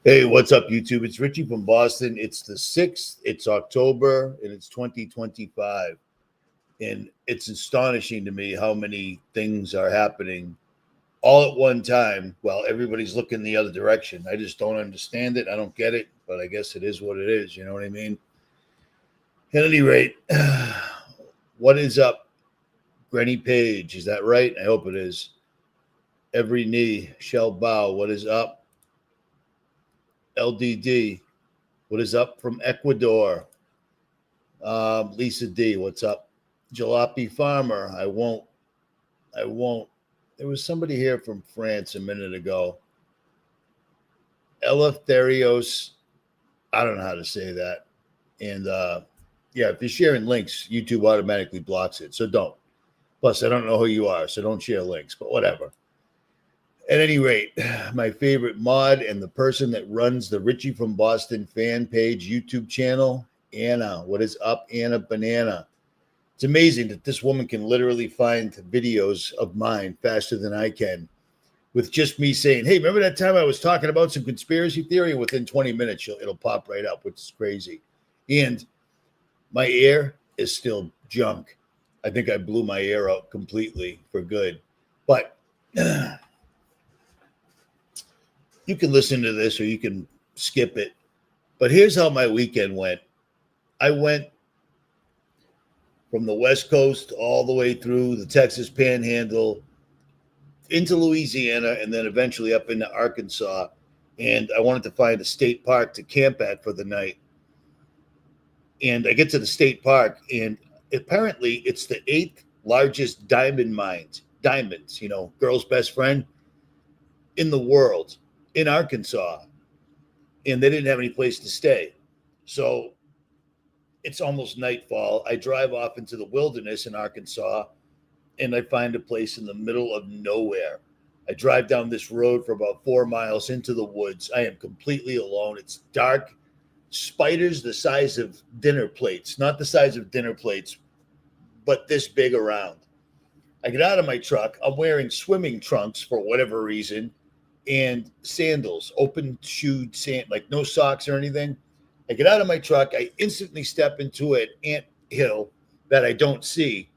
Hey, what's up, YouTube? It's Richie from Boston. It's the 6th, it's October, and it's 2025. And it's astonishing to me how many things are happening all at one time while everybody's looking the other direction. I just don't understand it. I don't get it, but I guess it is what it is. You know what I mean? At any rate, what is up, Granny Page? Is that right? I hope it is. Every knee shall bow. What is up? LDD. What is up from Ecuador? Lisa D. What's up? Jalopy Farmer. I won't. There was somebody here from France a minute ago. Eleftherios. I don't know how to say that. And yeah, if you're sharing links, YouTube automatically blocks it. So don't. Plus, I don't know who you are, so don't share links, but whatever. At any rate, my favorite mod and the person that runs the Richie from Boston fan page YouTube channel, Anna. What is up, Anna Banana? It's amazing that this woman can literally find videos of mine faster than I can with just me saying, hey, remember that time I was talking about some conspiracy theory? And within 20 minutes, it'll pop right up, which is crazy. And my ear is still junk. I think I blew my ear out completely for good. But you can listen to this or you can skip it. But here's how my weekend went. I went from the West Coast all the way through the Texas Panhandle into Louisiana and then eventually up into Arkansas. And I wanted to find a state park to camp at for the night. And I get to the state park, and apparently it's the 8th largest diamonds, girl's best friend in the world, in Arkansas. And they didn't have any place to stay. So it's almost nightfall. I drive off into the wilderness in Arkansas, and I find a place in the middle of nowhere. I drive down this road for about 4 miles into the woods. I am completely alone. It's dark. Spiders the size of dinner plates, not the size of dinner plates, but this big around. I get out of my truck. I'm wearing swimming trunks for whatever reason and sandals, open-shoed like no socks or anything. I get out of my truck. I instantly step into an ant hill that I don't see.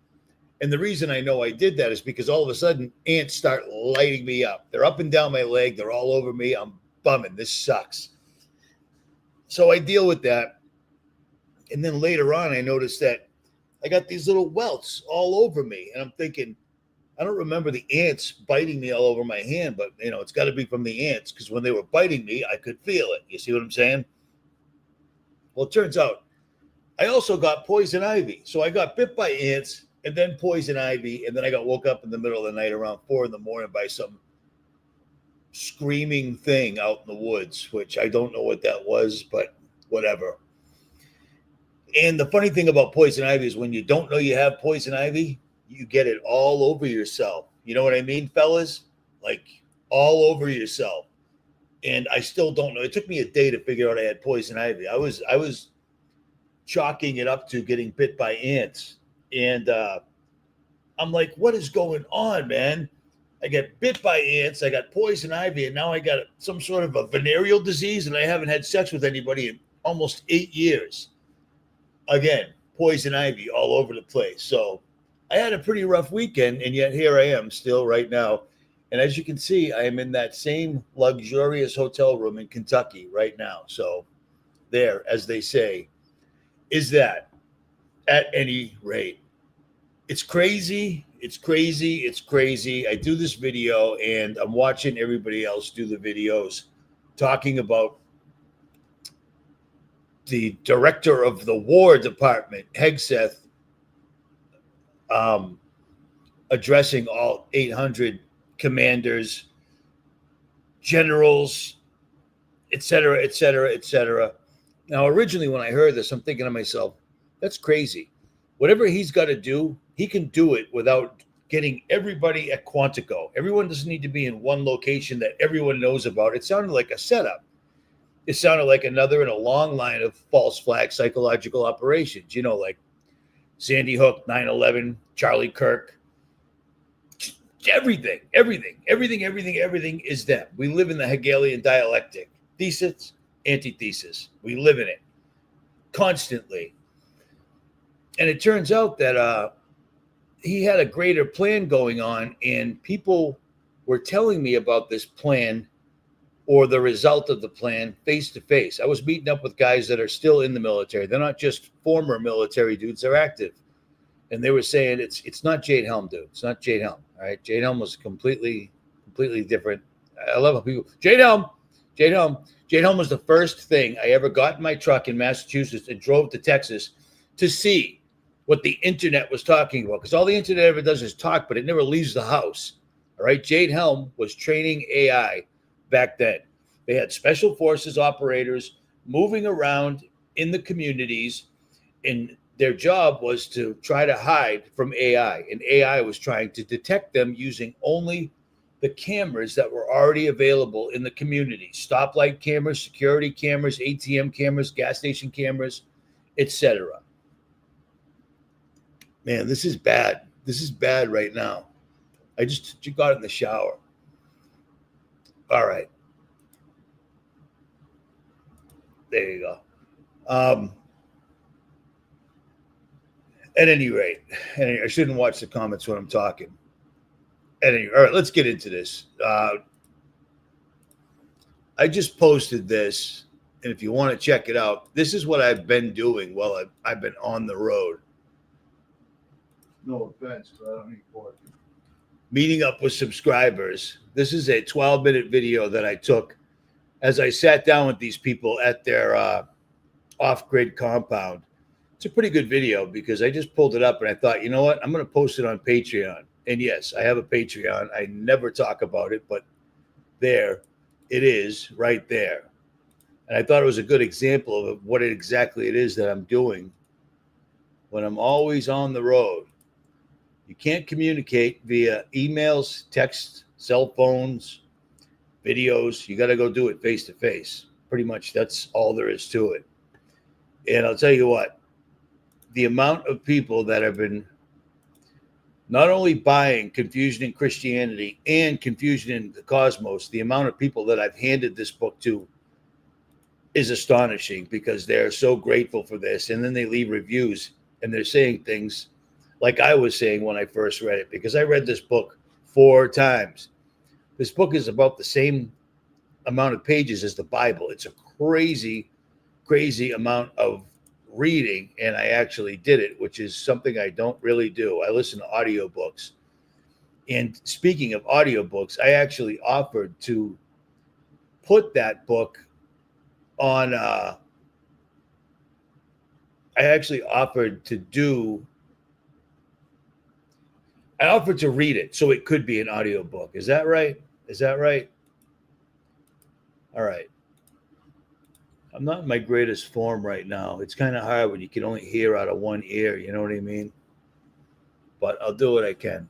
And the reason I know I did that is because all of a sudden ants start lighting me up. They're up and down my leg. They're all over me. I'm bumming. This sucks. So I deal with that. And then later on, I noticed that I got these little welts all over me. And I'm thinking, I don't remember the ants biting me all over my hand, but, it's got to be from the ants because when they were biting me, I could feel it. You see what I'm saying? Well, it turns out I also got poison ivy. So I got bit by ants and then poison ivy. And then I got woke up in the middle of the night around 4 a.m. by some screaming thing out in the woods, which I don't know what that was, but whatever. And the funny thing about poison ivy is when you don't know you have poison ivy, you get it all over yourself. You know what I mean, fellas? Like all over yourself. And I still don't know. It took me a day to figure out I had poison ivy. I was chalking it up to getting bit by ants. And I'm like, what is going on, man? I get bit by ants, I got poison ivy, and now I got some sort of a venereal disease, and I haven't had sex with anybody in almost 8 years. Again, poison ivy all over the place. So I had a pretty rough weekend, and yet here I am still right now. And as you can see, I am in that same luxurious hotel room in Kentucky right now. So there, as they say, is that at any rate. It's crazy. It's crazy. It's crazy. I do this video and I'm watching everybody else do the videos talking about the director of the War Department, Hegseth, addressing all 800 commanders, generals, et cetera, et cetera, et cetera. Now, originally when I heard this, I'm thinking to myself, that's crazy. Whatever he's got to do, he can do it without getting everybody at Quantico. Everyone doesn't need to be in one location that everyone knows about. It sounded like a setup. It sounded like another in a long line of false flag psychological operations, like Sandy Hook, 9/11, Charlie Kirk. Everything is them. We live in the Hegelian dialectic. thesis, antithesis. We live in it constantly. And it turns out that he had a greater plan going on, and people were telling me about this plan or the result of the plan face to face. I was meeting up with guys that are still in the military. They're not just former military dudes, they're active. And they were saying it's not 𝗦𝗵𝗿𝗍, dude. It's not 𝗦𝗵𝗿. All right. 𝗦𝗵𝗿 was completely different. I love how people 𝗦𝗵𝗿𝗍 was the first thing I ever got in my truck in Massachusetts and drove to Texas to see what the internet was talking about. Because all the internet ever does is talk, but it never leaves the house. All right. 𝗦𝗵𝗿𝗍 was training AI back then. They had special forces operators moving around in the communities, and their job was to try to hide from AI. And AI was trying to detect them using only the cameras that were already available in the community. Stoplight cameras, security cameras, ATM cameras, gas station cameras, etc. Man, this is bad. This is bad right now. I just got in the shower. All right. There you go. At any rate, I shouldn't watch the comments when I'm talking. All right, let's get into this. I just posted this, and if you want to check it out, this is what I've been doing while I've been on the road. No offense, but I don't need pork. Meeting up with subscribers. This is a 12-minute video that I took as I sat down with these people at their off-grid compound. It's a pretty good video because I just pulled it up and I thought, you know what? I'm going to post it on Patreon. And yes, I have a Patreon. I never talk about it, but there it is right there. And I thought it was a good example of what exactly it is that I'm doing when I'm always on the road. You can't communicate via emails, text, cell phones, videos. You got to go do it face to face. Pretty much that's all there is to it. And I'll tell you what, the amount of people that have been not only buying Confusion in Christianity and Confusion in the Cosmos, the amount of people that I've handed this book to is astonishing because they're so grateful for this. And then they leave reviews and they're saying things like I was saying when I first read it, because I read this book 4 times. This book is about the same amount of pages as the Bible. It's a crazy, crazy amount of reading, and I actually did it, which is something I don't really do. I listen to audiobooks. And speaking of audiobooks, I actually offered to put that book on I offered to read it so it could be an audiobook. Is that right? All right. I'm not in my greatest form right now. It's kind of hard when you can only hear out of one ear, you know what I mean? But I'll do what I can.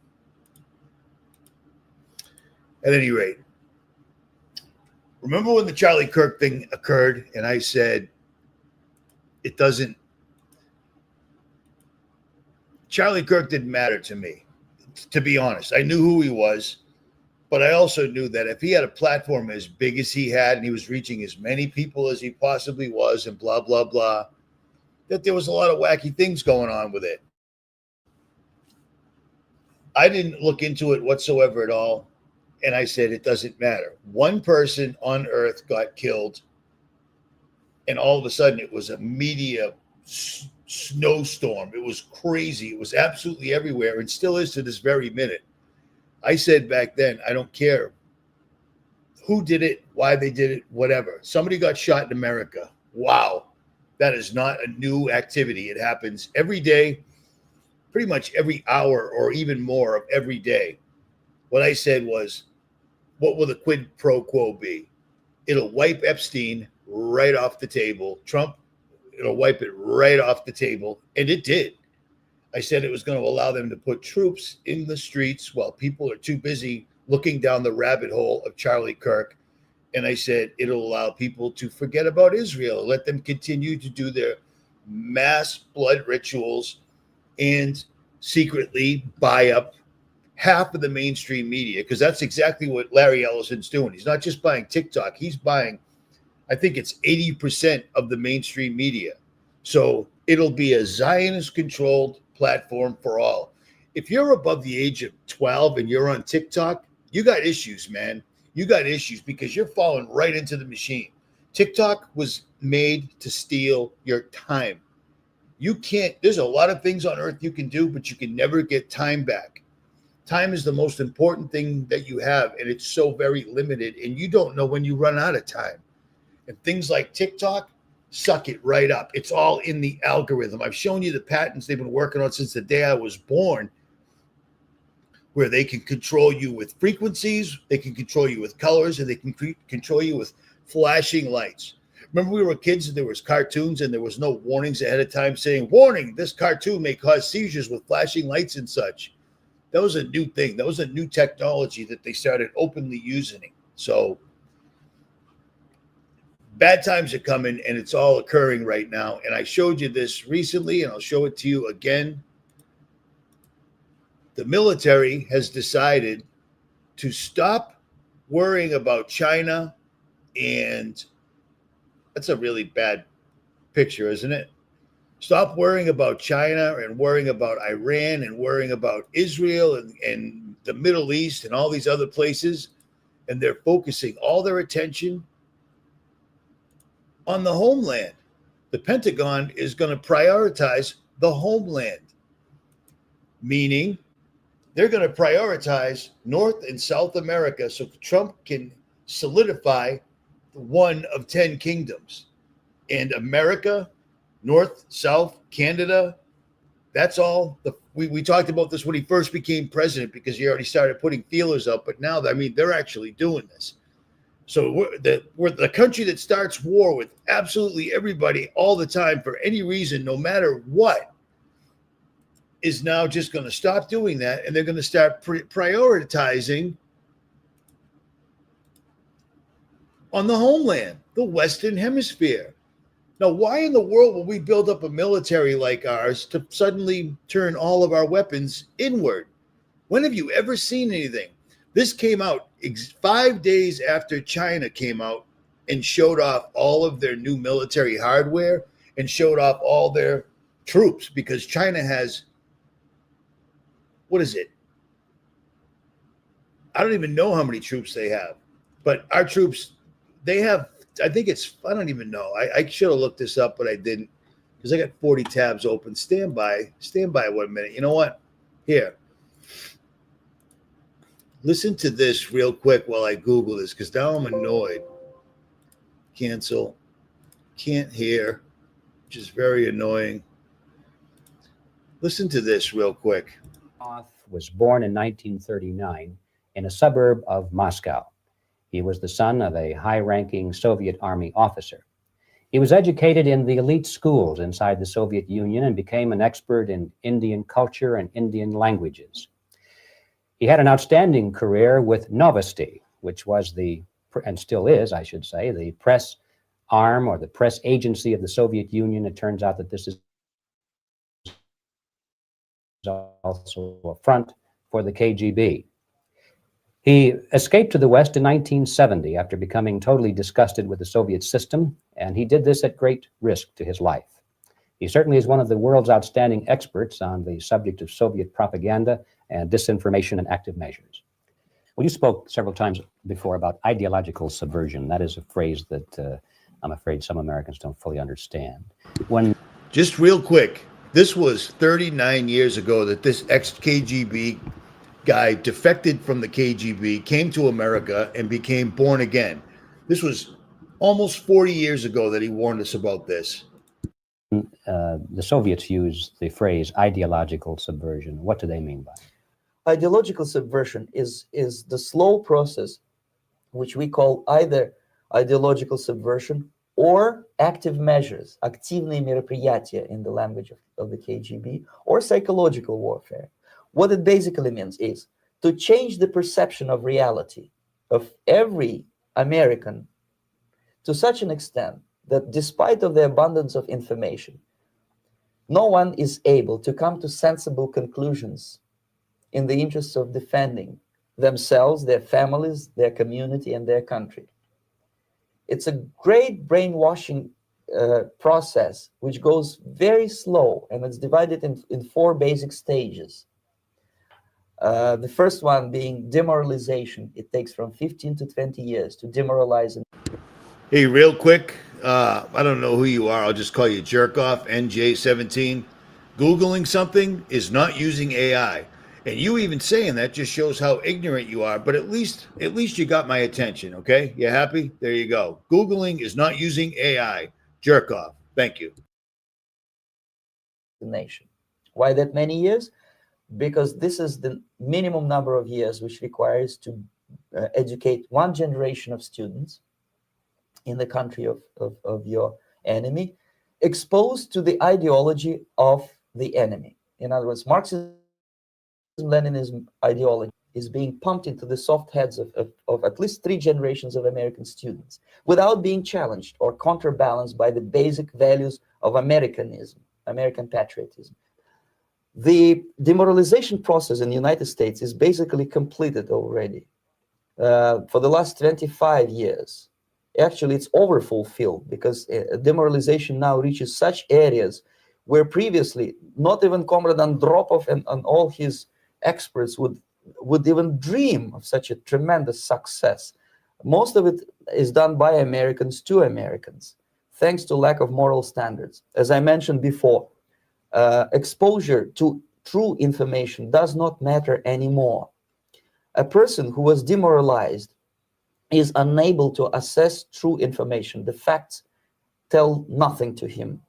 At any rate, remember when the Charlie Kirk thing occurred and I said, Charlie Kirk didn't matter to me, to be honest. I knew who he was. But I also knew that if he had a platform as big as he had and he was reaching as many people as he possibly was and blah, blah, blah, that there was a lot of wacky things going on with it. I didn't look into it whatsoever at all. And I said, it doesn't matter. One person on Earth got killed. And all of a sudden it was a media snowstorm. It was crazy. It was absolutely everywhere and still is to this very minute. I said back then, I don't care who did it, why they did it, whatever. Somebody got shot in America. Wow. That is not a new activity. It happens every day, pretty much every hour or even more of every day. What I said was, what will the quid pro quo be? It'll wipe Epstein right off the table. Trump, it'll wipe it right off the table. And it did. I said it was going to allow them to put troops in the streets while people are too busy looking down the rabbit hole of Charlie Kirk. And I said it'll allow people to forget about Israel, let them continue to do their mass blood rituals and secretly buy up half of the mainstream media, because that's exactly what Larry Ellison's doing. He's not just buying TikTok. He's buying, I think it's 80% of the mainstream media. So it'll be a Zionist-controlled platform for all. If you're above the age of 12 and you're on TikTok, you got issues, man. You got issues because you're falling right into the machine. TikTok was made to steal your time. You can't, there's a lot of things on earth you can do, but you can never get time back. Time is the most important thing that you have, and it's so very limited, and you don't know when you run out of time. And things like TikTok suck it right up. It's all in the algorithm. I've shown you the patents they've been working on since the day I was born, where they can control you with frequencies, they can control you with colors, and they can control you with flashing lights. Remember we were kids and there was cartoons and there was no warnings ahead of time saying, warning, this cartoon may cause seizures with flashing lights and such. That was a new thing. That was a new technology that they started openly using. So bad times are coming, and it's all occurring right now. And I showed you this recently, and I'll show it to you again. The military has decided to stop worrying about China, and that's a really bad picture, isn't it? Stop worrying about China and worrying about Iran and worrying about Israel and the Middle East and all these other places. And they're focusing all their attention on the homeland. The Pentagon is going to prioritize the homeland, meaning they're going to prioritize North and South America so Trump can solidify one of 10 kingdoms. And America, North, South, Canada, that's all. We talked about this when he first became president because he already started putting feelers up. But now, I mean, they're actually doing this. So we're the country that starts war with absolutely everybody all the time for any reason, no matter what, is now just going to stop doing that. And they're going to start prioritizing on the homeland, the Western Hemisphere. Now, why in the world will we build up a military like ours to suddenly turn all of our weapons inward? When have you ever seen anything? This came out 5 days after China came out and showed off all of their new military hardware and showed off all their troops, because China has, what is it? I don't even know how many troops they have, but our troops, they have, I think it's, I don't even know. I should have looked this up, but I didn't, because I got 40 tabs open. Stand by 1 minute. You know what? Here. Listen to this real quick while I Google this, because now I'm annoyed. Cancel. Can't hear, which is very annoying. Listen to this real quick. Was born in 1939 in a suburb of Moscow. He was the son of a high-ranking Soviet Army officer. He was educated in the elite schools inside the Soviet Union and became an expert in Indian culture and Indian languages. He had an outstanding career with Novosti, which was the, and still is, I should say, the press arm or the press agency of the Soviet Union. It turns out that this is also a front for the KGB. He escaped to the West in 1970 after becoming totally disgusted with the Soviet system, and he did this at great risk to his life. He certainly is one of the world's outstanding experts on the subject of Soviet propaganda and disinformation and active measures. Well, you spoke several times before about ideological subversion. That is a phrase that I'm afraid some Americans don't fully understand. Just real quick, this was 39 years ago that this ex-KGB guy defected from the KGB, came to America, and became born again. This was almost 40 years ago that he warned us about this. The Soviets used the phrase ideological subversion. What do they mean by it? Ideological subversion is the slow process which we call either ideological subversion or active measures, активные мероприятия in the language of the KGB, or psychological warfare. What it basically means is to change the perception of reality of every American to such an extent that despite of the abundance of information, no one is able to come to sensible conclusions in the interests of defending themselves, their families, their community, and their country. It's a great brainwashing process which goes very slow, and it's divided in 4 basic stages. The first one being demoralization. It takes from 15 to 20 years to demoralize. Hey, real quick, I don't know who you are. I'll just call you Jerkoff, NJ17. Googling something is not using AI. And you even saying that just shows how ignorant you are, but at least you got my attention, okay? You happy? There you go. Googling is not using AI. Jerkoff. Thank you. The nation. Why that many years? Because this is the minimum number of years which requires to educate 1 generation of students in the country of your enemy, exposed to the ideology of the enemy. In other words, Marxism-Leninism ideology is being pumped into the soft heads of at least 3 generations of American students without being challenged or counterbalanced by the basic values of Americanism, American patriotism. The demoralization process in the United States is basically completed already. For the last 25 years, actually it's overfulfilled, because demoralization now reaches such areas where previously not even Comrade Andropov and all his experts would even dream of such a tremendous success. Most of it is done by Americans to Americans, thanks to lack of moral standards. As I mentioned before, exposure to true information does not matter anymore. A person who was demoralized is unable to assess true information. The facts tell nothing to him.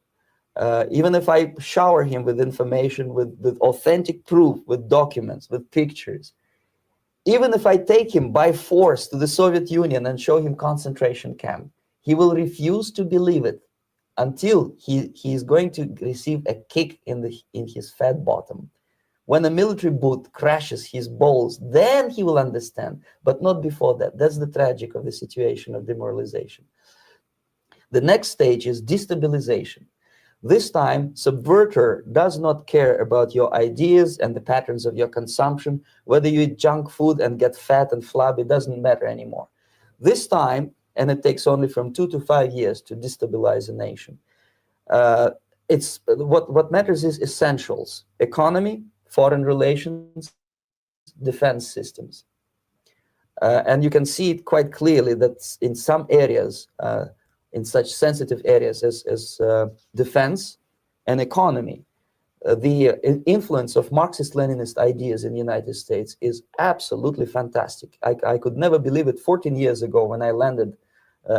Even if I shower him with information, with authentic proof, with documents, with pictures, even if I take him by force to the Soviet Union and show him concentration camp, he will refuse to believe it until he is going to receive a kick in his fat bottom. When a military boot crashes his balls, then he will understand, but not before that. That's the tragic of the situation of demoralization. The next stage is destabilization. This time, subverter does not care about your ideas and the patterns of your consumption. Whether you eat junk food and get fat and flabby, it doesn't matter anymore. This time, and it takes only from 2 to 5 years to destabilize a nation. What matters is essentials: economy, foreign relations, defense systems. And you can see it quite clearly that in some areas, in such sensitive areas as defense and economy, the influence of Marxist-Leninist ideas in the United States is absolutely fantastic. I could never believe it 14 years ago when I landed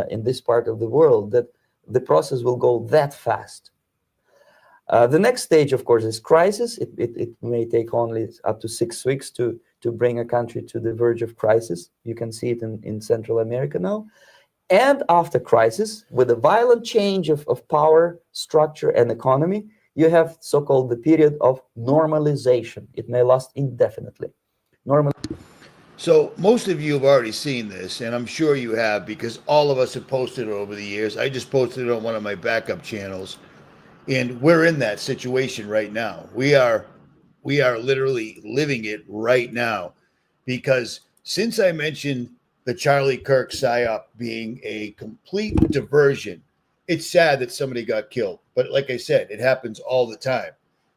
in this part of the world, that the process will go that fast. The next stage, of course, is crisis. It may take only up to 6 weeks to bring a country to the verge of crisis. You can see it in Central America now. And after crisis, with a violent change of power, structure, and economy, you have so-called the period of normalization. It may last indefinitely. So most of you have already seen this, and I'm sure you have, because all of us have posted it over the years. I just posted it on one of my backup channels, and we're in that situation right now. We are literally living it right now, because since I mentioned the Charlie Kirk psyop being a complete diversion, it's sad that somebody got killed. But like I said, it happens all the time.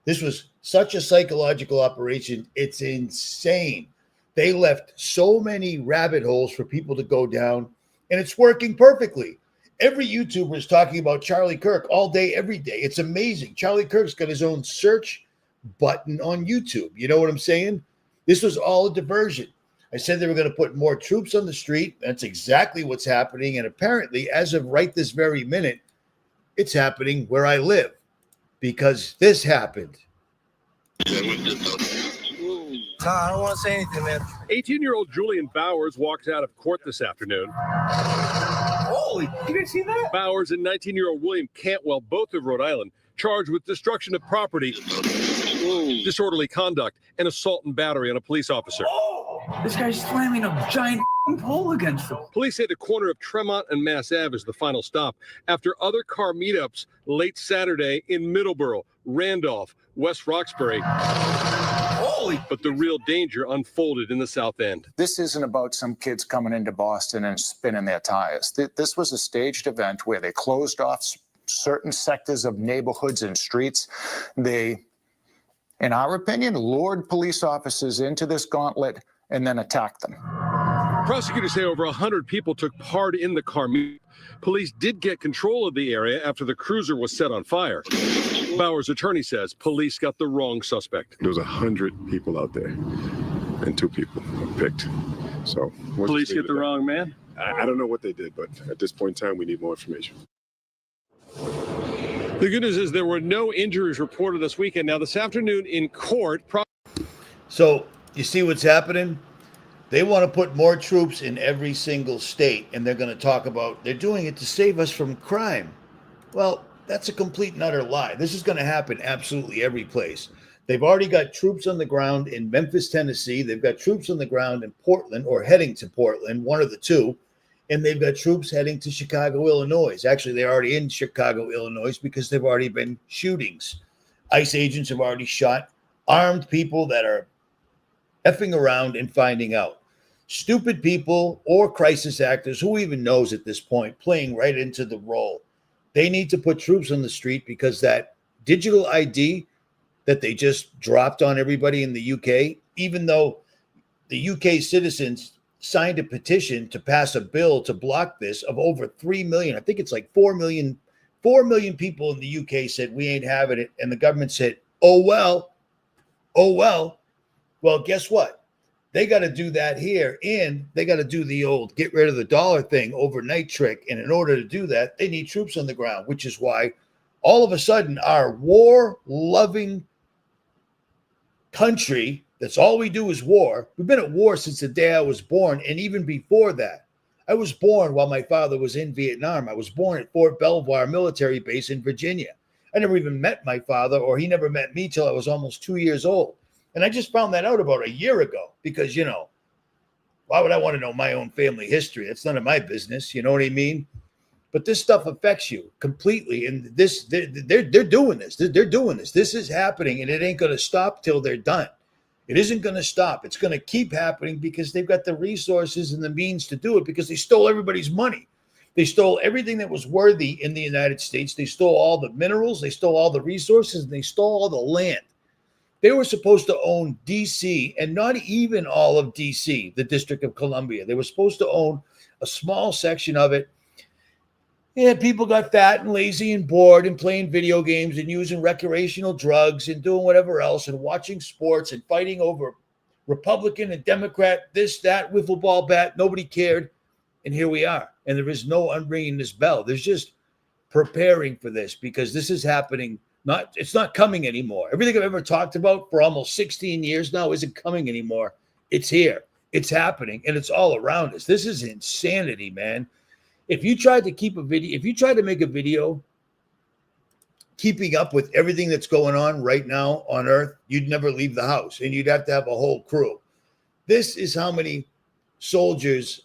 This was such a psychological operation. It's insane. They left so many rabbit holes for people to go down, and it's working perfectly. Every YouTuber is talking about Charlie Kirk all day, every day. It's amazing. Charlie Kirk's got his own search button on YouTube. You know what I'm saying? This was all a diversion. I said they were going to put more troops on the street. That's exactly what's happening. And apparently, as of right this very minute, it's happening where I live, because this happened. I don't want to say anything, man. 18-year-old Julian Bowers walks out of court this afternoon. Holy, you guys see that? Bowers and 19-year-old William Cantwell, both of Rhode Island, charged with destruction of property, disorderly conduct, and assault and battery on a police officer. Oh, this guy's slamming a giant pole against him. Police say the corner of Tremont and Mass Ave is the final stop after other car meetups late Saturday in Middleborough, Randolph, West Roxbury. Holy. But the real danger unfolded in the South End. This isn't about some kids coming into Boston and spinning their tires. This was a staged event where they closed off certain sectors of neighborhoods and streets. They, in our opinion, lured police officers into this gauntlet and then attacked them. Prosecutors say over 100 people took part in the car. Police did get control of the area after the cruiser was set on fire. Bauer's attorney says police got the wrong suspect. There was 100 people out there, and 2 people were picked. So Police get the wrong man? I don't know what they did, but at this point in time, we need more information. The good news is there were no injuries reported this weekend. Now, this afternoon in court... So you see what's happening? They want to put more troops in every single state, and they're going to talk about they're doing it to save us from crime. Well, that's a complete and utter lie. This is going to happen absolutely every place. They've already got troops on the ground in Memphis, Tennessee. They've got troops on the ground in Portland, or heading to Portland, one of the two. And they've got troops heading to Chicago, Illinois. Actually, they're already in Chicago, Illinois, because they've already been shootings. ICE agents have already shot armed people that are effing around and finding out. Stupid people or crisis actors, who even knows at this point, playing right into the role. They need to put troops on the street because that digital ID that they just dropped on everybody in the UK, even though the UK citizens signed a petition to pass a bill to block this of over 3 million. I think it's like 4 million people in the UK said, we ain't having it. And the government said, oh, well. Well, guess what? They got to do that here, and they got to do the old get rid of the dollar thing overnight trick. And in order to do that, they need troops on the ground, which is why all of a sudden our war-loving country, that's all we do is war. We've been at war since the day I was born, and even before that. I was born while my father was in Vietnam. I was born at Fort Belvoir military base in Virginia. I never even met my father, or he never met me till I was almost 2 years old. And I just found that out about a year ago because, you know, why would I want to know my own family history? That's none of my business. You know what I mean? But this stuff affects you completely. And this, they're doing this. They're doing this. This is happening, and it ain't going to stop till they're done. It isn't going to stop. It's going to keep happening because they've got the resources and the means to do it because they stole everybody's money. They stole everything that was worthy in the United States. They stole all the minerals. They stole all the resources, and they stole all the land. They were supposed to own D.C. and not even all of D.C., the District of Columbia. They were supposed to own a small section of it. Yeah, people got fat and lazy and bored and playing video games and using recreational drugs and doing whatever else and watching sports and fighting over Republican and Democrat, this, that, wiffle ball bat. Nobody cared. And here we are. And there is no unringing this bell. There's just preparing for this because this is happening. It's not coming anymore. Everything I've ever talked about for almost 16 years now isn't coming anymore. It's here. It's happening. And it's all around us. This is insanity, man. If you tried to make a video keeping up with everything that's going on right now on Earth, you'd never leave the house and you'd have to have a whole crew. This is how many soldiers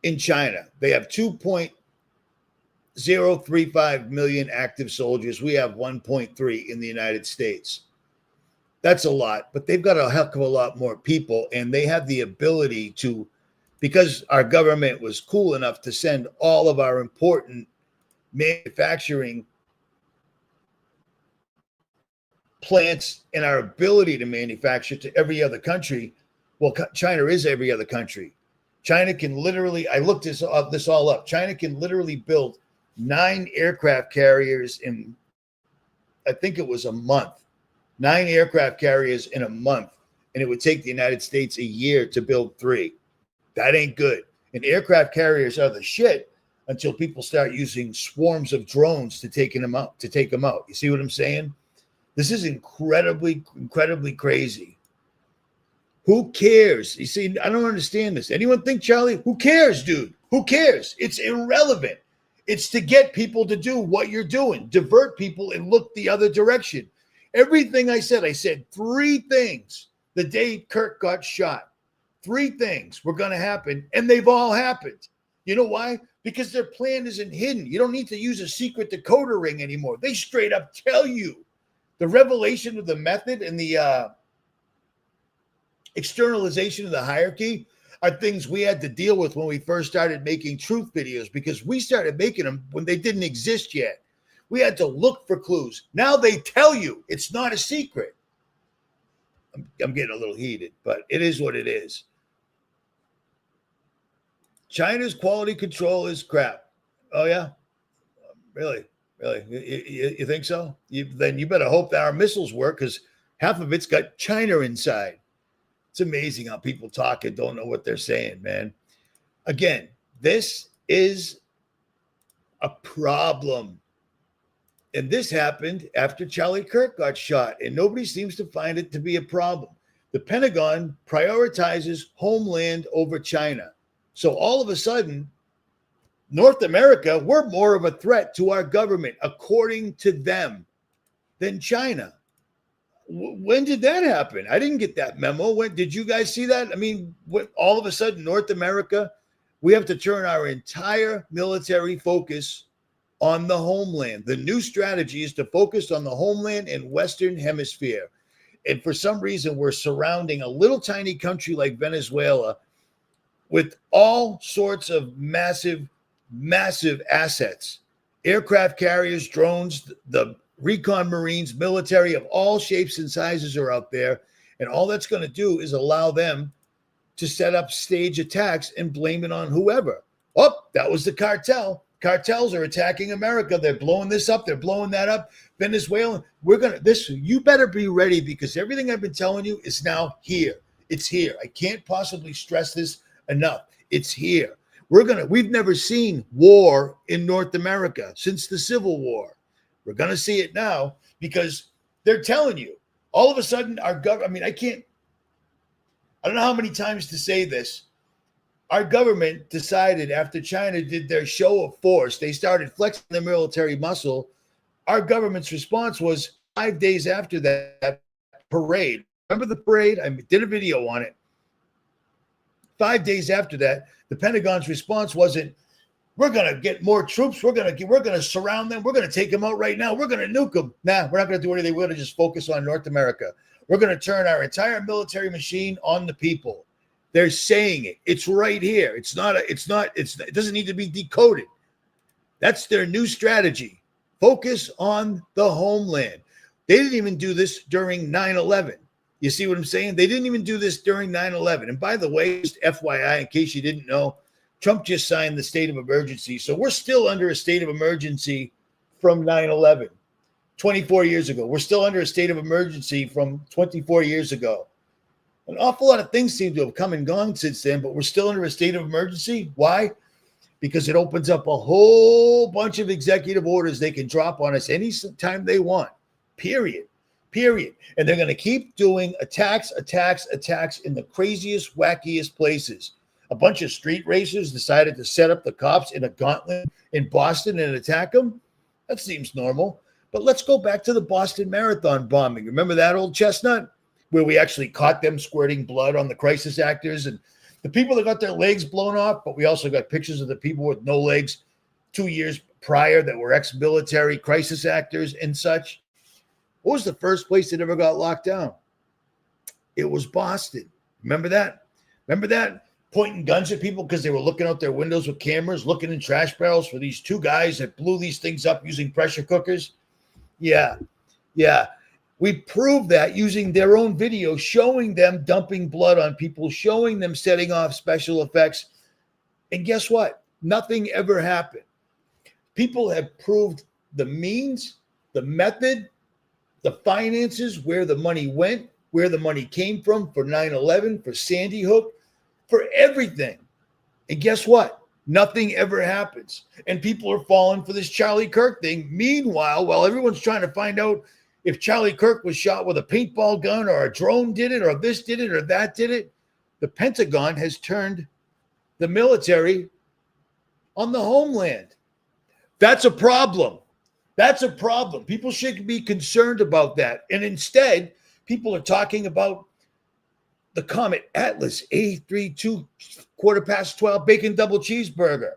in China. They have 2.035 million active soldiers. We have 1.3 in the United States. That's a lot, but they've got a heck of a lot more people, and they have the ability to, because our government was cool enough to send all of our important manufacturing plants and our ability to manufacture to every other country. Well, China is every other country. China can literally, I looked this all up. China can literally build 9 aircraft carriers in, I think it was a month. 9 aircraft carriers in a month. And it would take the United States a year to build 3. That ain't good. And aircraft carriers are the shit until people start using swarms of drones to take them out. You see what I'm saying? This is incredibly, incredibly crazy. Who cares? You see, I don't understand this. Anyone think, Charlie? Who cares, dude? Who cares? It's irrelevant. It's to get people to do what you're doing, divert people and look the other direction. Everything I said 3 things the day Kirk got shot. 3 things were going to happen, and they've all happened. You know why? Because their plan isn't hidden. You don't need to use a secret decoder ring anymore. They straight up tell you. The revelation of the method and the externalization of the hierarchy are things we had to deal with when we first started making truth videos, because we started making them when they didn't exist yet. We had to look for clues. Now they tell you it's not a secret. I'm getting a little heated, but it is what it is. China's quality control is crap. Oh, yeah? Really? You think so? Then you better hope that our missiles work, because half of it's got China inside. It's amazing how people talk and don't know what they're saying, man. Again, this is a problem. And this happened after Charlie Kirk got shot, and nobody seems to find it to be a problem. The Pentagon prioritizes homeland over China. So all of a sudden, North America, we're more of a threat to our government, according to them, than China. When did that happen? I didn't get that memo. When did you guys see that? I mean, all of a sudden, North America, we have to turn our entire military focus on the homeland. The new strategy is to focus on the homeland and Western Hemisphere. And for some reason, we're surrounding a little tiny country like Venezuela with all sorts of massive assets, aircraft carriers, drones, the recon Marines, military of all shapes and sizes are out there. And all that's going to do is allow them to set up stage attacks and blame it on whoever. Oh, that was the cartel. Cartels are attacking America. They're blowing this up. They're blowing that up. Venezuela. You better be ready, because everything I've been telling you is now here. It's here. I can't possibly stress this enough. It's here. We've never seen war in North America since the Civil War. We're going to see it now, because they're telling you all of a sudden our government, I don't know how many times to say this. Our government decided, after China did their show of force, they started flexing their military muscle. Our government's response was 5 days after that parade. Remember the parade? I did a video on it. 5 days after that, the Pentagon's response wasn't, we're going to get more troops. We're going to surround them. We're going to take them out right now. We're going to nuke them. Nah, we're not going to do anything. We're going to just focus on North America. We're going to turn our entire military machine on the people. They're saying it. It's right here. It doesn't need to be decoded. That's their new strategy. Focus on the homeland. They didn't even do this during 9/11. You see what I'm saying? They didn't even do this during 9/11. And by the way, just FYI, in case you didn't know, Trump just signed the state of emergency. So we're still under a state of emergency from 9/11, 24 years ago. We're still under a state of emergency from 24 years ago. An awful lot of things seem to have come and gone since then, but we're still under a state of emergency. Why? Because it opens up a whole bunch of executive orders they can drop on us any time they want, period. And they're going to keep doing attacks in the craziest, wackiest places. A bunch of street racers decided to set up the cops in a gauntlet in Boston and attack them. That seems normal. But let's go back to the Boston Marathon bombing. Remember that old chestnut where we actually caught them squirting blood on the crisis actors and the people that got their legs blown off? But we also got pictures of the people with no legs 2 years prior that were ex-military crisis actors and such. What was the first place that ever got locked down? It was Boston. Remember that? Pointing guns at people because they were looking out their windows with cameras, looking in trash barrels for these two guys that blew these things up using pressure cookers. Yeah. We proved that using their own video, showing them dumping blood on people, showing them setting off special effects. And guess what? Nothing ever happened. People have proved the means, the method, the finances, where the money went, where the money came from for 9/11, for Sandy Hook, for everything. And guess what? Nothing ever happens. And people are falling for this Charlie Kirk thing. Meanwhile, while everyone's trying to find out if Charlie Kirk was shot with a paintball gun or a drone did it or this did it or that did it, the Pentagon has turned the military on the homeland. That's a problem. People should be concerned about that. And instead, people are talking about the Comet Atlas A32 12 bacon double cheeseburger.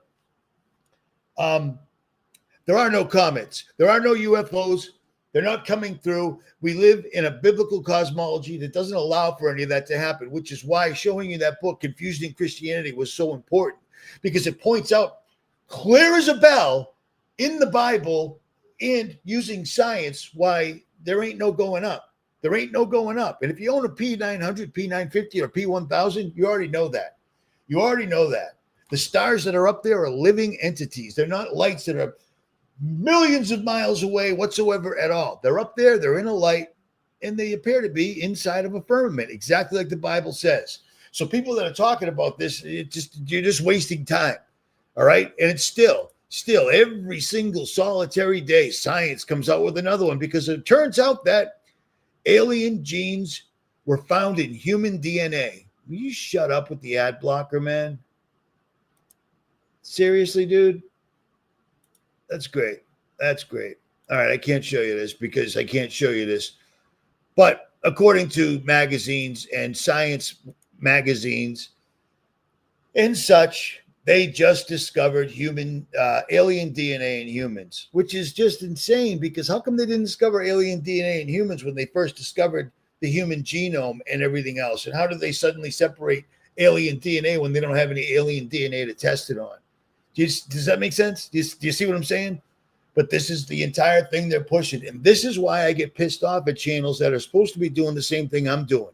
There are no comets. There are no UFOs. They're not coming through. We live in a biblical cosmology that doesn't allow for any of that to happen, which is why showing you that book, Confusion in Christianity, was so important, because it points out clear as a bell in the Bible and using science why there ain't no going up. There ain't no going up. And if you own a P900, P950, or P1000, you already know that. You already know that. The stars that are up there are living entities. They're not lights that are millions of miles away whatsoever at all. They're up there, they're in a light, and they appear to be inside of a firmament, exactly like the Bible says. So people that are talking about this, you're just wasting time. All right. And it's still every single solitary day, science comes out with another one, because it turns out that alien genes were found in human DNA. Will you shut up with the ad blocker, man? Seriously, dude? That's great. That's great. All right. I can't show you this because I can't show you this. But according to magazines and science magazines and such, they just discovered alien DNA in humans, which is just insane, because how come they didn't discover alien DNA in humans when they first discovered the human genome and everything else? And how did they suddenly separate alien DNA when they don't have any alien DNA to test it on? Does that make sense? Do you see what I'm saying? But this is the entire thing they're pushing. And this is why I get pissed off at channels that are supposed to be doing the same thing I'm doing.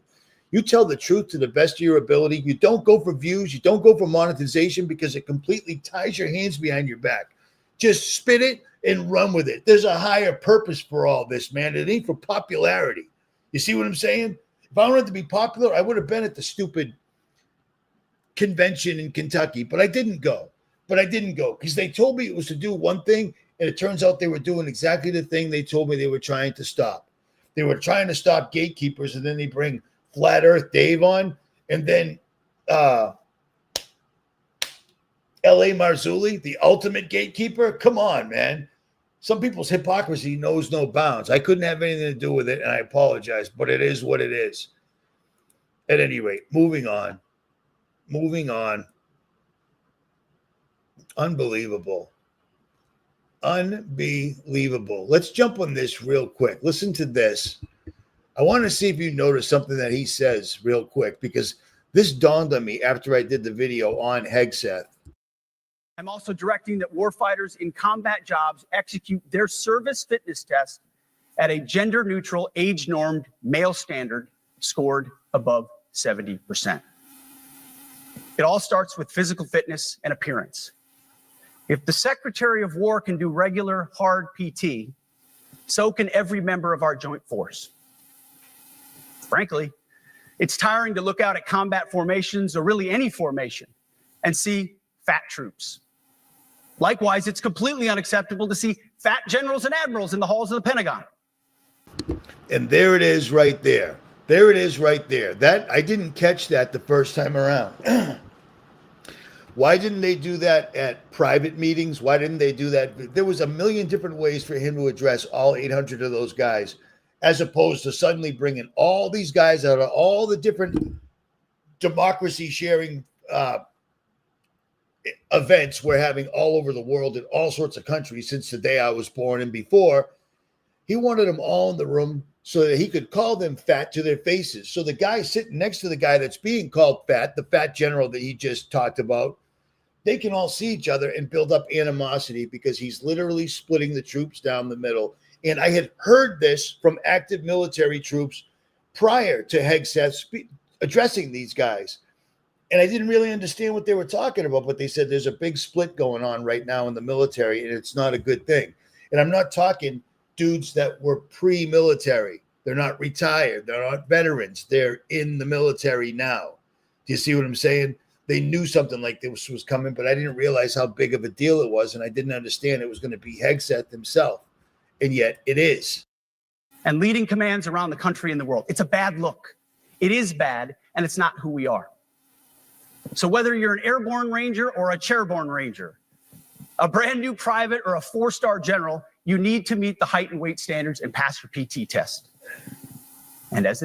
You tell the truth to the best of your ability. You don't go for views. You don't go for monetization, because it completely ties your hands behind your back. Just spit it and run with it. There's a higher purpose for all this, man. It ain't for popularity. You see what I'm saying? If I wanted to be popular, I would have been at the stupid convention in Kentucky, but I didn't go. Because they told me it was to do one thing, and it turns out they were doing exactly the thing they told me they were trying to stop. They were trying to stop gatekeepers, and then they bring Flat Earth Dave on, and then 𝗦𝗵𝗿𝗍𝗍𝗍, the ultimate gatekeeper. Come on, man. Some people's hypocrisy knows no bounds. I couldn't have anything to do with it, and I apologize, but it is what it is. At any rate, moving on. Unbelievable. Let's jump on this real quick. Listen to this. I want to see if you notice something that he says real quick, because this dawned on me after I did the video on 𝗦𝗫𝗁. I'm also directing that warfighters in combat jobs execute their service fitness test at a gender-neutral, age-normed male standard scored above 70%. It all starts with physical fitness and appearance. If the Secretary of War can do regular, hard PT, so can every member of our joint force. Frankly, it's tiring to look out at combat formations, or really any formation, and see fat troops. Likewise, it's completely unacceptable to see fat generals and admirals in the halls of the Pentagon. And there it is right there. That I didn't catch that the first time around. Why didn't they do that at private meetings? Why didn't they do that? There was a million different ways for him to address all 800 of those guys, as opposed to suddenly bringing all these guys out of all the different democracy sharing events we're having all over the world in all sorts of countries since the day I was born and before. He wanted them all in the room so that he could call them fat to their faces. So the guy sitting next to the guy that's being called fat, the fat general that he just talked about, they can all see each other and build up animosity, because he's literally splitting the troops down the middle. And I had heard this from active military troops prior to 𝗦𝗫𝗁 addressing these guys. And I didn't really understand what they were talking about, but they said there's a big split going on right now in the military, and it's not a good thing. And I'm not talking dudes that were pre-military. They're not retired. They're not veterans. They're in the military now. Do you see what I'm saying? They knew something like this was coming, but I didn't realize how big of a deal it was, and I didn't understand it was going to be 𝗦𝗫𝗁 himself. And yet it is. And leading commands around the country and the world. It's a bad look. It is bad, and it's not who we are. So whether you're an airborne ranger or a chairborne ranger, a brand new private or a 4-star general, you need to meet the height and weight standards and pass your PT test. And as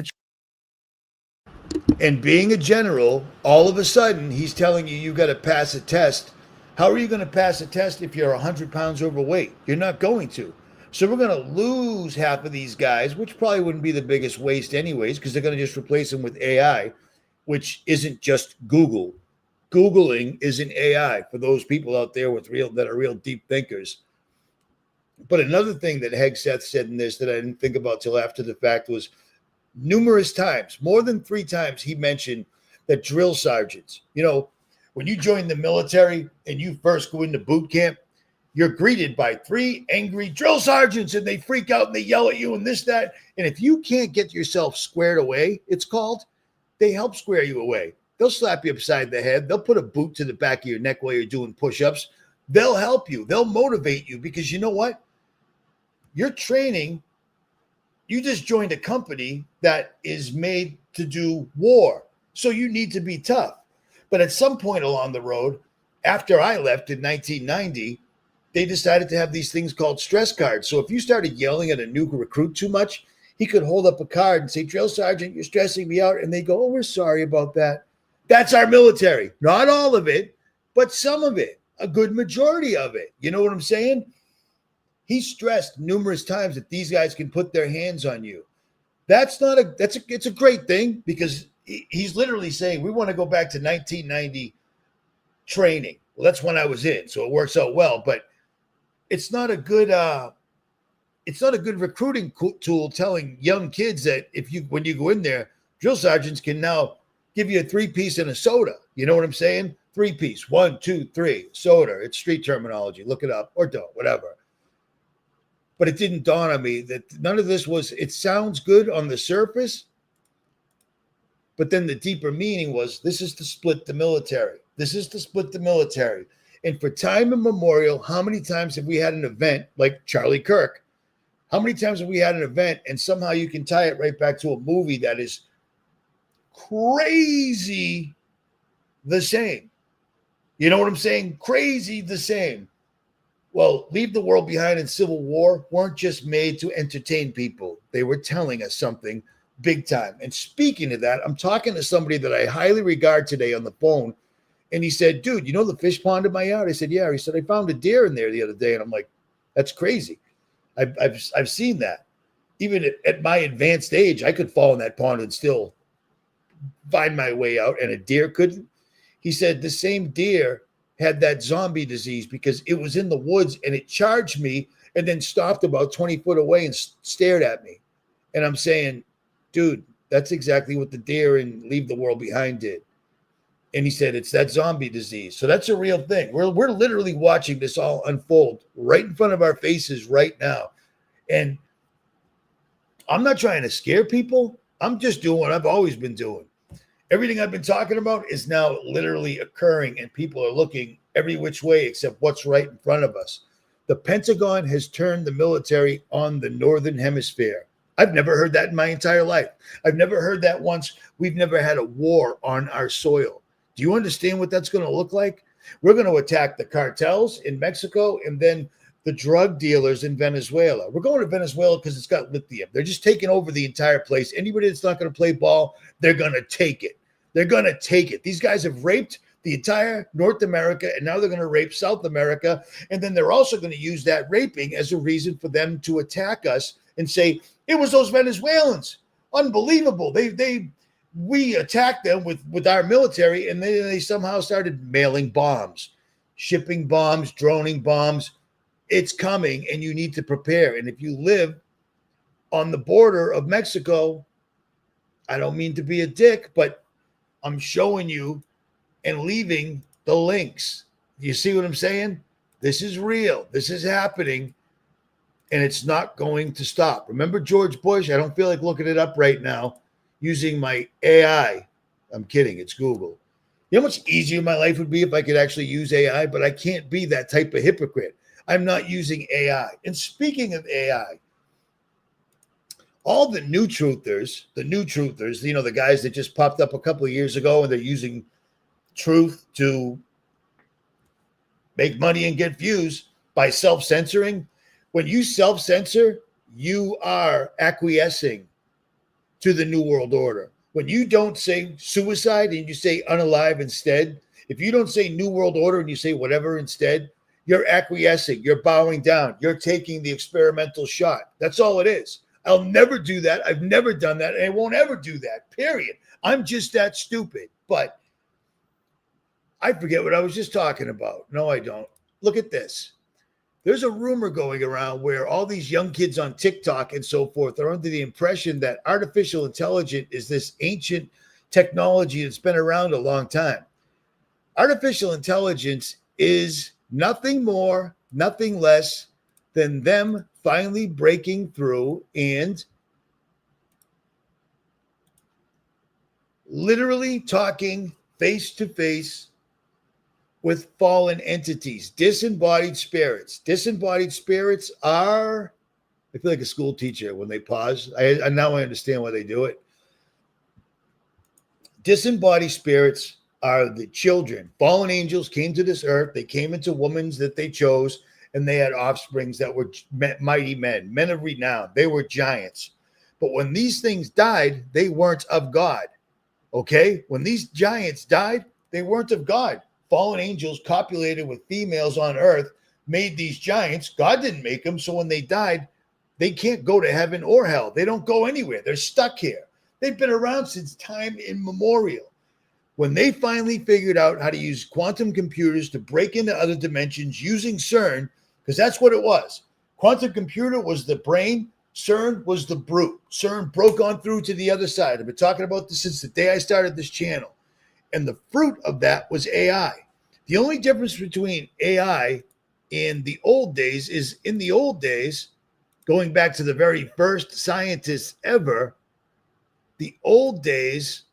And being a general, all of a sudden, he's telling you got to pass a test. How are you going to pass a test if you're 100 pounds overweight? You're not going to. So we're going to lose half of these guys, which probably wouldn't be the biggest waste anyways, because they're going to just replace them with AI, which isn't just Google. Googling isn't AI for those people out there that are real deep thinkers. But another thing that Hegseth said in this that I didn't think about till after the fact was numerous times, more than 3 times, he mentioned that drill sergeants, when you join the military and you first go into boot camp, you're greeted by 3 angry drill sergeants and they freak out and they yell at you and this, that. And if you can't get yourself squared away, it's called, they help square you away. They'll slap you upside the head. They'll put a boot to the back of your neck while you're doing push-ups. They'll help you. They'll motivate you because you know what? You're training. You just joined a company that is made to do war. So you need to be tough. But at some point along the road, after I left in 1990, they decided to have these things called stress cards. So if you started yelling at a new recruit too much, he could hold up a card and say, "Drill Sergeant, you're stressing me out." And they go, "Oh, we're sorry about that." That's our military. Not all of it, but some of it, a good majority of it. You know what I'm saying? He stressed numerous times that these guys can put their hands on you. It's a great thing because he's literally saying we want to go back to 1990 training. Well, that's when I was in, so it works out well. But it's not a good recruiting tool telling young kids that when you go in there, drill sergeants can now give you a 3-piece and a soda. You know what I'm saying? 3-piece, 1, 2, 3, soda. It's street terminology. Look it up or don't, whatever. But it didn't dawn on me that none of this it sounds good on the surface, but then the deeper meaning was this is to split the military. This is to split the military. And for time immemorial, how many times have we had an event like Charlie Kirk? How many times have we had an event and somehow you can tie it right back to a movie that is crazy the same? You know what I'm saying? Crazy the same. Well, Leave the World Behind and Civil War weren't just made to entertain people. They were telling us something big time. And speaking of that, I'm talking to somebody that I highly regard today on the phone. And he said, "Dude, you know the fish pond in my yard?" I said, "Yeah." He said, "I found a deer in there the other day." And I'm like, "That's crazy. I've seen that. Even at my advanced age, I could fall in that pond and still find my way out, and a deer couldn't." He said the same deer had that zombie disease because it was in the woods and it charged me and then stopped about 20 foot away and stared at me. And I'm saying, dude, that's exactly what the deer in Leave the World Behind did. And he said, it's that zombie disease. So that's a real thing. We're literally watching this all unfold right in front of our faces right now. And I'm not trying to scare people. I'm just doing what I've always been doing. Everything I've been talking about is now literally occurring, and people are looking every which way except what's right in front of us. The Pentagon has turned the military on the Northern Hemisphere. I've never heard that in my entire life. I've never heard that once. We've never had a war on our soil. Do you understand what that's going to look like? We're going to attack the cartels in Mexico and then the drug dealers in Venezuela. We're going to Venezuela because it's got lithium. They're just taking over the entire place. Anybody that's not going to play ball, they're going to take it. They're going to take it. These guys have raped the entire North America, and now they're going to rape South America. And then they're also going to use that raping as a reason for them to attack us and say, it was those Venezuelans. Unbelievable. We attacked them with our military, and then they somehow started mailing bombs, shipping bombs, droning bombs. It's coming, and you need to prepare. And if you live on the border of Mexico, I don't mean to be a dick, but I'm showing you and leaving the links. You see what I'm saying? This is real. This is happening, and it's not going to stop. Remember George Bush? I don't feel like looking it up right now using my AI. I'm kidding. It's Google. You know how much easier my life would be if I could actually use AI, but I can't be that type of hypocrite. I'm not using AI. And speaking of AI, all the new truthers, the guys that just popped up a couple of years ago and they're using truth to make money and get views by self-censoring. When you self-censor, you are acquiescing to the New World Order. When you don't say suicide and you say unalive instead, if you don't say New World Order and you say whatever instead, You're acquiescing. You're bowing down. You're taking the experimental shot. That's all it is. I'll never do that. I've never done that, and I won't ever do that, period. I'm just that stupid. But I forget what I was just talking about. No, I don't. Look at this. There's a rumor going around where all these young kids on TikTok and so forth are under the impression that artificial intelligence is this ancient technology that's been around a long time. Artificial intelligence is nothing more, nothing less than them finally breaking through and literally talking face to face with fallen entities, disembodied spirits. Disembodied spirits are, I feel like a school teacher when they pause. I now I understand why they do it. Disembodied spirits are the children. Fallen angels came to this earth. They came into women that they chose, and they had offsprings that were mighty men, men of renown. They were giants. But when these things died, they weren't of God. Okay? When these giants died, they weren't of God. Fallen angels copulated with females on earth, made these giants. God didn't make them. So when they died, they can't go to heaven or hell. They don't go anywhere. They're stuck here. They've been around since time immemorial. When they finally figured out how to use quantum computers to break into other dimensions using CERN, because that's what it was. Quantum computer was the brain. CERN was the brute. CERN broke on through to the other side. I've been talking about this since the day I started this channel. And the fruit of that was AI. The only difference between AI in the old days is in the old days, going back to the very first scientists ever, the old days,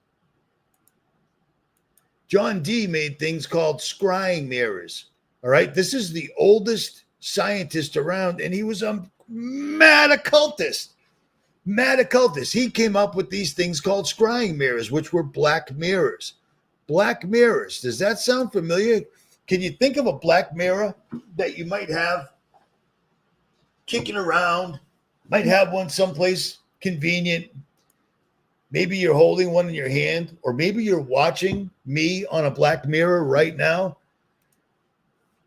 John Dee made things called scrying mirrors. All right. This is the oldest scientist around, and he was a mad occultist. Mad occultist. He came up with these things called scrying mirrors, which were black mirrors. Black mirrors. Does that sound familiar? Can you think of a black mirror that you might have kicking around? Might have one someplace convenient. Maybe you're holding one in your hand, or maybe you're watching me on a black mirror right now.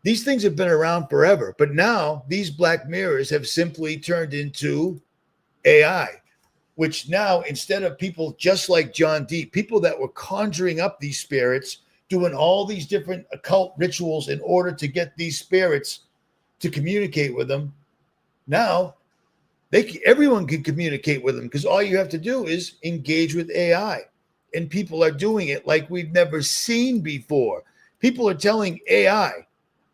These things have been around forever, but now these black mirrors have simply turned into AI, which now, instead of people just like John Dee, people that were conjuring up these spirits, doing all these different occult rituals in order to get these spirits to communicate with them, now everyone can communicate with them, because all you have to do is engage with AI. And people are doing it like we've never seen before. People are telling AI,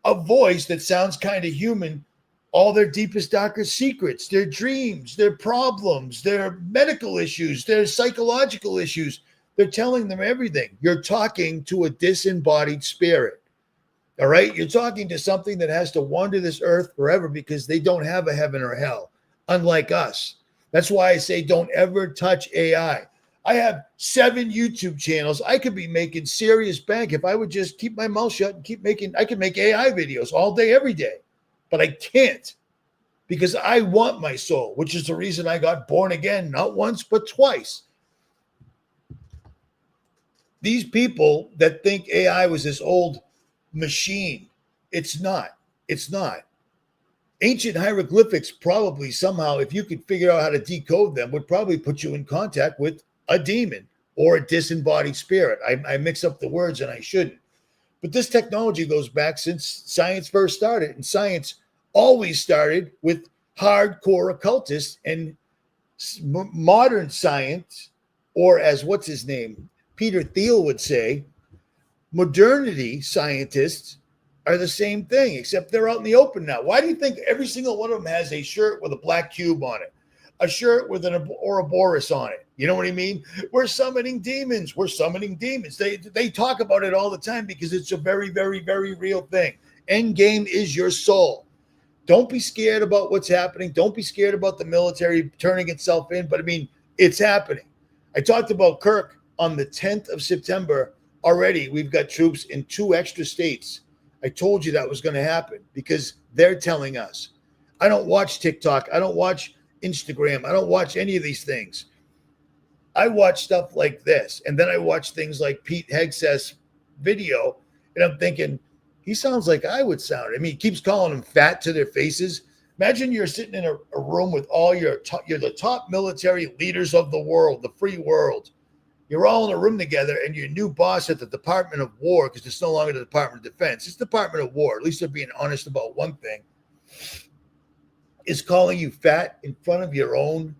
a voice that sounds kind of human, all their deepest, darkest secrets, their dreams, their problems, their medical issues, their psychological issues. They're telling them everything. You're talking to a disembodied spirit. All right? You're talking to something that has to wander this earth forever because they don't have a heaven or hell, unlike us. That's why I say don't ever touch AI. I have 7 YouTube channels. I could be making serious bank if I would just keep my mouth shut and keep making, I could make AI videos all day, every day. But I can't, because I want my soul, which is the reason I got born again, not once, but twice. These people that think AI was this old machine, it's not. It's not. Ancient hieroglyphics probably somehow, if you could figure out how to decode them, would probably put you in contact with a demon or a disembodied spirit. I mix up the words and I shouldn't. But this technology goes back since science first started. And science always started with hardcore occultists, and modern science, or as what's his name, Peter Thiel would say, modernity scientists are the same thing, except they're out in the open now. Why do you think every single one of them has a shirt with a black cube on it, a shirt with an Ouroboros on it? You know what I mean? We're summoning demons. We're summoning demons. They talk about it all the time because it's a very, very, very real thing. End game is your soul. Don't be scared about what's happening. Don't be scared about the military turning itself in. But I mean, it's happening. I talked about Kirk on the 10th of September already. We've got troops in 2 extra states. I told you that was going to happen because they're telling us. I don't watch TikTok. I don't watch Instagram. I don't watch any of these things. I watch stuff like this. And then I watch things like Pete Hegseth's video. And I'm thinking, He sounds like I would sound. I mean, he keeps calling them fat to their faces. Imagine you're sitting in a room with all you're the top military leaders of the world, the free world. You're all in a room together, and your new boss at the Department of War, because it's no longer the Department of Defense, it's Department of War. At least they're being honest about one thing. Is calling you fat in front of your own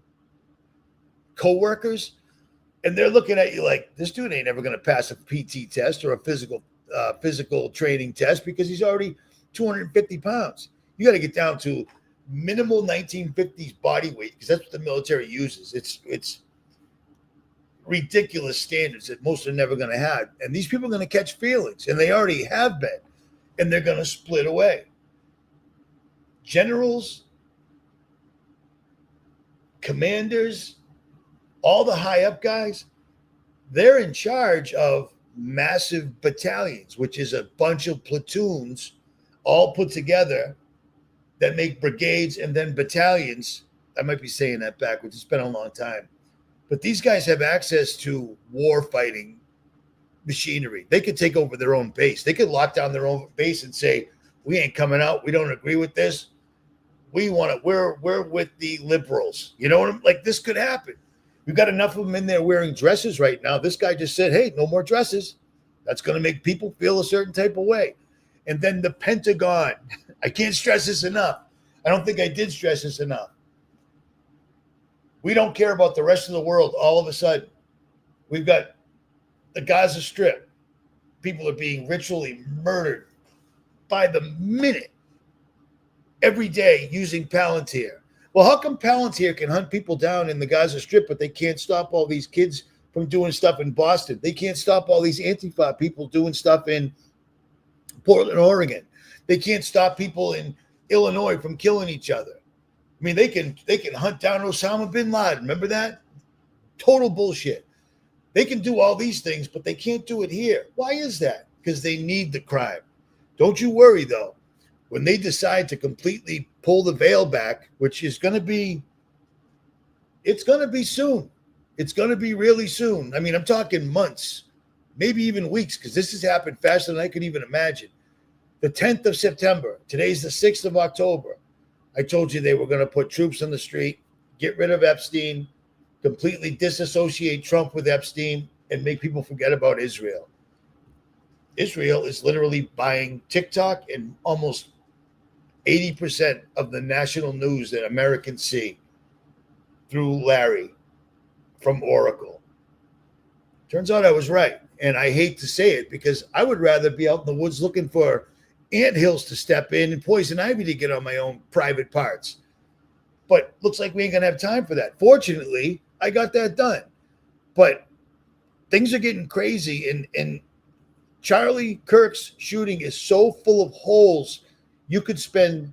coworkers, and they're looking at you like, this dude ain't ever going to pass a PT test or a physical training test because he's already 250 pounds. You got to get down to minimal 1950s body weight, because that's what the military uses. It's ridiculous standards that most are never going to have, and these people are going to catch feelings, and they already have been, and they're going to split away. Generals, commanders, all the high up guys, they're in charge of massive battalions, which is a bunch of platoons all put together that make brigades and then battalions. I might be saying that backwards. It's been a long time. But these guys have access to war fighting machinery. They could take over their own base. They could lock down their own base and say, we ain't coming out. We don't agree with this. We want to, we're with the liberals. You know what I'm like? This could happen. We've got enough of them in there wearing dresses right now. This guy just said, hey, no more dresses. That's going to make people feel a certain type of way. And then the Pentagon. I can't stress this enough. I don't think I did stress this enough. We don't care about the rest of the world. All of a sudden, we've got the Gaza Strip. People are being ritually murdered by the minute every day using Palantir. Well, how come Palantir can hunt people down in the Gaza Strip, but they can't stop all these kids from doing stuff in Boston? They can't stop all these Antifa people doing stuff in Portland, Oregon. They can't stop people in Illinois from killing each other. I mean, they can hunt down 𝗦𝗵𝗿𝗶. Remember that? Total bullshit. They can do all these things, but they can't do it here. Why is that? Because they need the crime. Don't you worry, though. When they decide to completely pull the veil back, which is going to be, it's going to be soon. It's going to be really soon. I mean, I'm talking months, maybe even weeks, because this has happened faster than I could even imagine. The 10th of September, today's the 6th of October. I told you they were going to put troops on the street, get rid of Epstein, completely disassociate Trump with Epstein, and make people forget about Israel. Israel is literally buying TikTok and almost 80% of the national news that Americans see through Larry from Oracle. Turns out I was right. And I hate to say it because I would rather be out in the woods looking for anthills to step in and poison ivy to get on my own private parts. But looks like we ain't going to have time for that. Fortunately, I got that done. But things are getting crazy. And Charlie Kirk's shooting is so full of holes. You could spend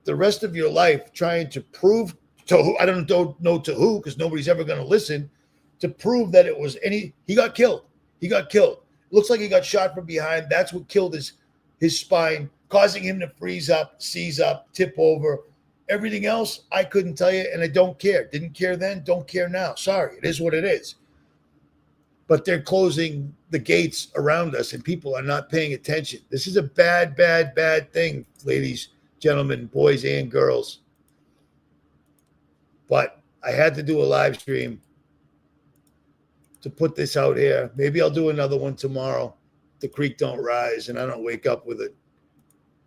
the rest of your life trying to prove to who, I don't know to who, because nobody's ever going to listen, to prove that it was he got killed. He got killed. Looks like he got shot from behind. That's what killed his spine, causing him to freeze up, seize up, tip over. Everything else, I couldn't tell you, and I don't care. Didn't care then, don't care now. Sorry, it is what it is. But they're closing the gates around us, and people are not paying attention. This is a bad, bad, bad thing, ladies, gentlemen, boys, and girls. But I had to do a live stream to put this out here. Maybe I'll do another one tomorrow. The creek don't rise, and I don't wake up with a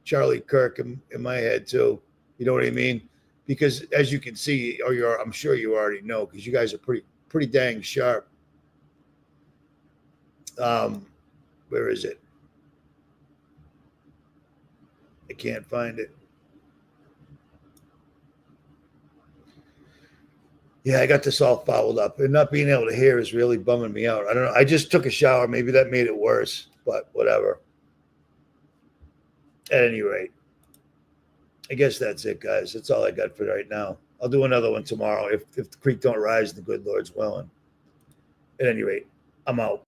Charlie Kirk in my head too. You know what I mean? Because as you can see, or I'm sure you already know, because you guys are pretty dang sharp. Where is it? I can't find it. Yeah, I got this all fouled up, and not being able to hear is really bumming me out. I don't know. I just took a shower. Maybe that made it worse, but whatever. At any rate, I guess that's it, guys. That's all I got for right now. I'll do another one tomorrow if the creek don't rise and the good Lord's willing. At any rate, I'm out.